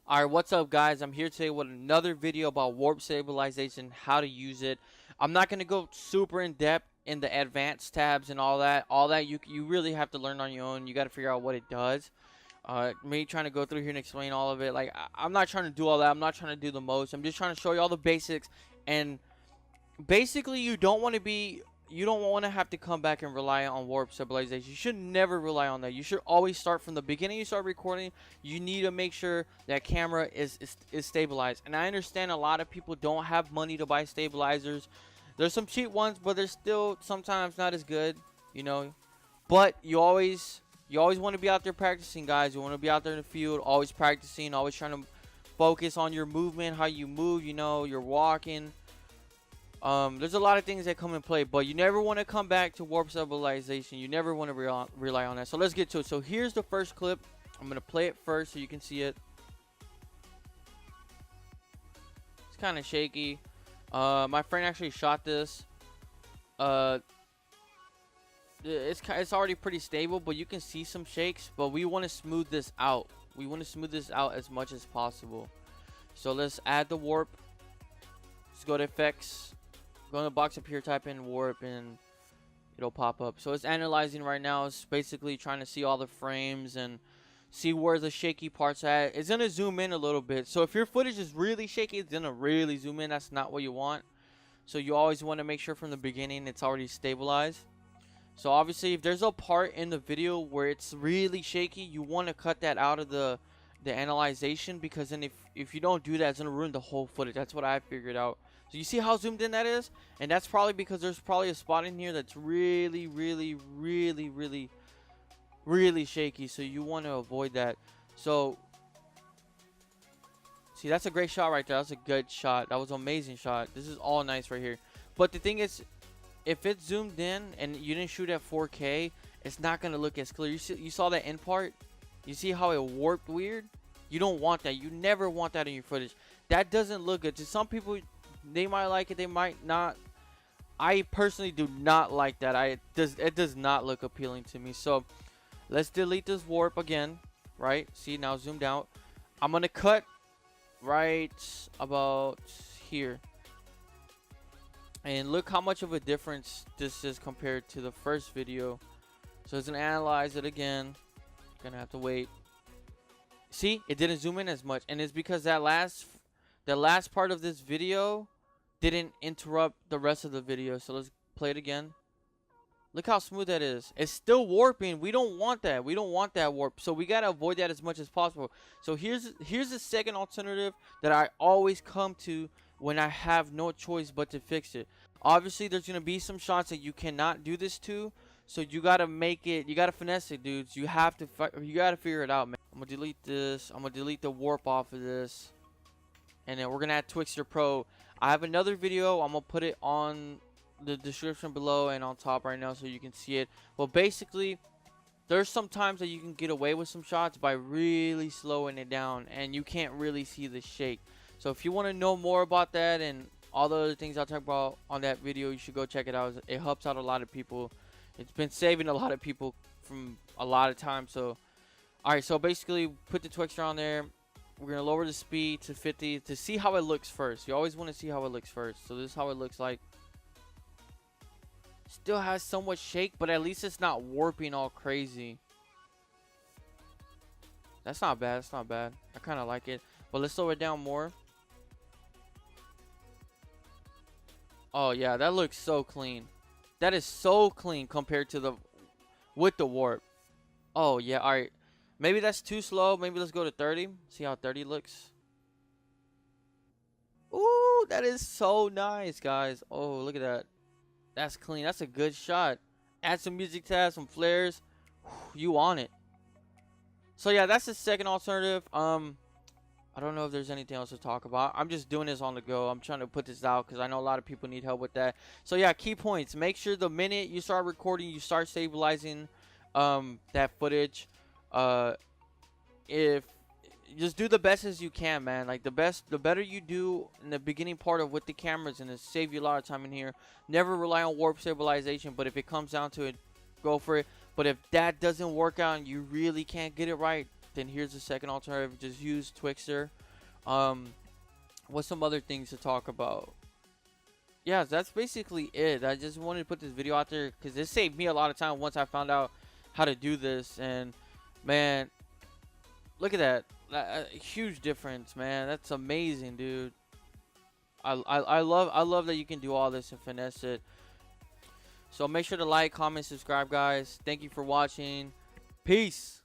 Alright, what's up guys? I'm here today with another video about warp stabilization, how to use it. I'm not going to go super in depth in the advanced tabs and all that. All that you really have to learn on your own. You got to figure out what it does. Me trying to go through here and explain all of it, like I'm not trying to do all that. I'm not trying to do the most. I'm just trying to show you all the basics. And basically you don't want to have to come back and rely on warp stabilization. You should never rely on that. You should always start from the beginning. You start recording, you need to make sure that camera is stabilized. And I understand a lot of people don't have money to buy stabilizers. There's some cheap ones, but they're still sometimes not as good, you know. But you always want to be out there practicing, guys. You want to be out there in the field, always practicing, always trying to focus on your movement, how you move, you know, you're walking. There's a lot of things that come in play, but you never want to come back to warp stabilization. You never want to rely on that. So let's get to it. So here's the first clip. I'm going to play it first so you can see it. It's kind of shaky. My friend actually shot this. It's already pretty stable, but you can see some shakes, but we want to smooth this out. We want to smooth this out as much as possible. So let's add the warp. Let's go to effects. Go in the box up here, type in warp, and it'll pop up. So it's analyzing right now. It's basically trying to see all the frames and see where the shaky parts at. It's gonna zoom in a little bit. So if your footage is really shaky, it's gonna really zoom in. That's not what you want. So you always want to make sure from the beginning it's already stabilized. So obviously if there's a part in the video where it's really shaky, you want to cut that out of the analyzation, because then if you don't do that, it's gonna ruin the whole footage. That's what I figured out. So you see how zoomed in that is? And that's probably because there's probably a spot in here that's really shaky. So you want to avoid that. So see, that's a great shot right there. That's a good shot. That was an amazing shot. This is all nice right here. But the thing is, if it's zoomed in and you didn't shoot at 4K, it's not gonna look as clear. You saw that end part? You see how it warped weird? You don't want that. You never want that in your footage. That doesn't look good. To some people, they might like it, they might not. I personally do not like that. It does not look appealing to me. So let's delete this warp again, right? See, now zoomed out. I'm gonna cut right about here. And look how much of a difference this is compared to the first video. So it's gonna analyze it again. Gonna have to wait. See, it didn't zoom in as much, and it's because that last part of this video didn't interrupt the rest of the video. So let's play it again. Look how smooth that is. It's still warping. We don't want that. We don't want that warp. So we gotta avoid that as much as possible. So here's the second alternative that I always come to when I have no choice but to fix it. Obviously, there's gonna be some shots that you cannot do this to. So you gotta make it. You gotta finesse it, dudes. You have to. You gotta figure it out, man. I'm gonna delete this. I'm gonna delete the warp off of this, and then we're gonna add Twixtor Pro. I have another video. I'm gonna put it on the description below and on top right now so you can see it. Well, basically, there's some times that you can get away with some shots by really slowing it down, and you can't really see the shake. So if you want to know more about that and all the other things I'll talk about on that video, you should go check it out. It helps out a lot of people. It's been saving a lot of people from a lot of time. So alright, so basically put the Twixtor on there. We're gonna lower the speed to 50 to see how it looks first. You always want to see how it looks first. So this is how it looks like. Still has somewhat shake, but at least it's not warping all crazy. That's not bad. That's not bad. I kind of like it. But let's slow it down more. Oh yeah, that looks so clean. That is so clean compared to with the warp. Oh yeah, all right. Maybe that's too slow. Maybe let's go to 30. See how 30 looks. Ooh, that is so nice, guys. Oh, look at that. That's clean. That's a good shot. Add some music tabs, some flares. You on it. So yeah, that's the second alternative. I don't know if there's anything else to talk about. I'm just doing this on the go. I'm trying to put this out because I know a lot of people need help with that. So yeah, key points. Make sure the minute you start recording, you start stabilizing that footage. If just do the best as you can, man. Like the better you do in the beginning part of with the cameras, and it save you a lot of time in here. Never rely on warp stabilization, but if it comes down to it, go for it. But if that doesn't work out and you really can't get it right, then here's the second alternative. Just use Twixtor. What's some other things to talk about? Yeah, that's basically it. I just wanted to put this video out there because it saved me a lot of time once I found out how to do this. And man, look at that. A huge difference, man. That's amazing, dude. I love that you can do all this and finesse it. So make sure to like, comment, subscribe, guys. Thank you for watching. Peace.